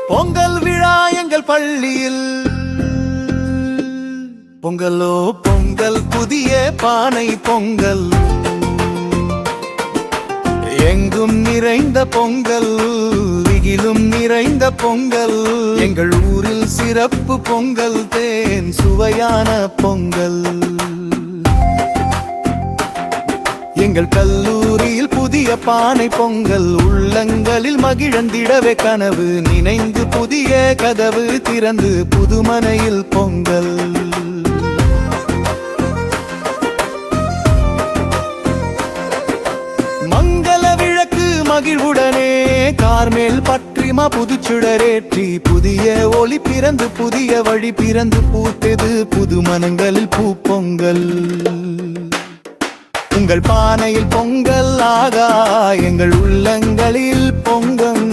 பொங்கல் விழா எங்கள் பள்ளியில் பொங்கலோ பொங்கல் புதிய பானை பொங்கல் எங்கும் நிறைந்த பொங்கல் திகிலும் நிறைந்த பொங்கல் எங்கள் ஊரில் சிறப்பு பொங்கல் தேன் சுவையான பொங்கல் எங்கள் கல்லூரியில் புதிய பானை பொங்கல் உள்ளங்களில் மகிழ்ந்திடவே கனவு நினைந்து புதிய கதவு திறந்து புதுமனையில் பொங்கல் மங்கள விளக்கு மகிழ்வுடனே கார்மேல் பற்றிமா புதுச்சுடரேற்றி புதிய ஒளி பிறந்து புதிய வழி பிறந்து பூத்தது புதுமனங்களில் பூ பொங்கல் உங்கள் பானையில் பொங்கல் ஆகா எங்கள் உள்ளங்களில் பொங்கல்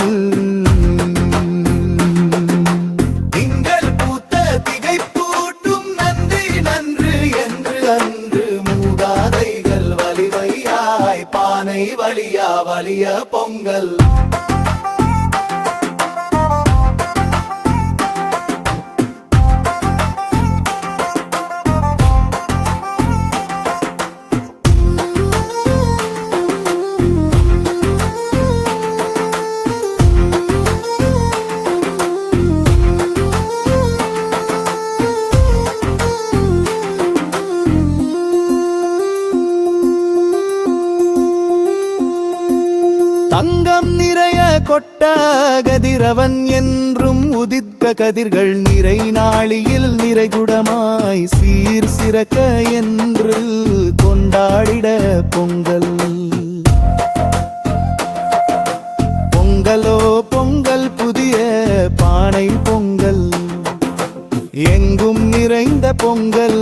திங்கள் பூத்த திகைப்பூட்டும் நன்றி நன்று என்று அன்று மூதாதைகள் வலிவையாய் பானை வலியா வலிய பொங்கல் தங்கம் நிறைய கொட்ட கதிரவன் என்றும் உதித்த கதிர்கள் நிறை நாளியில் நிறைகுடமாய் சீர் சிறக்க என்று கொண்டாடிட பொங்கல் பொங்கலோ பொங்கல் புதிய பானை பொங்கல் எங்கும் நிறைந்த பொங்கல்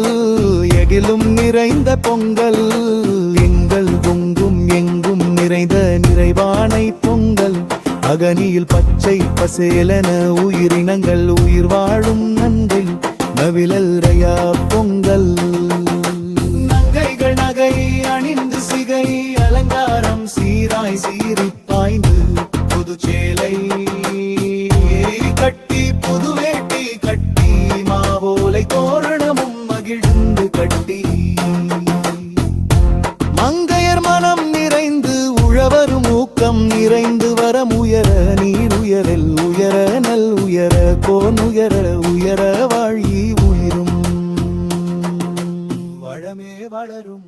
எகிலும் நிறைந்த பொங்கல் எங்கள் பொங்கும் எங்கும் நிறைந்த நிறைவானை பொங்கல் அகனியில் பச்சை பசேலென உயிரினங்கள் உயிர் வாழும் நன்றி நவிலல்றையா பொங்கல் நங்கைகள் நகை அணிந்து சிகை அலங்காரம் சீராய் சீரி பாய்ந்து புது சேலை கட்டி புது வேட்டி கட்டி மாவோலை தோரணமும் மகிழ்ந்து கட்டி மங்கையர் மனம் நிறைந்து உழவரும் ஊக்கம் நிறைந்து வரம் உயர நீர் உயரில் உயர நல் உயர கோன் உயர உயர வாழி உயிரும் வளமே வளரும்.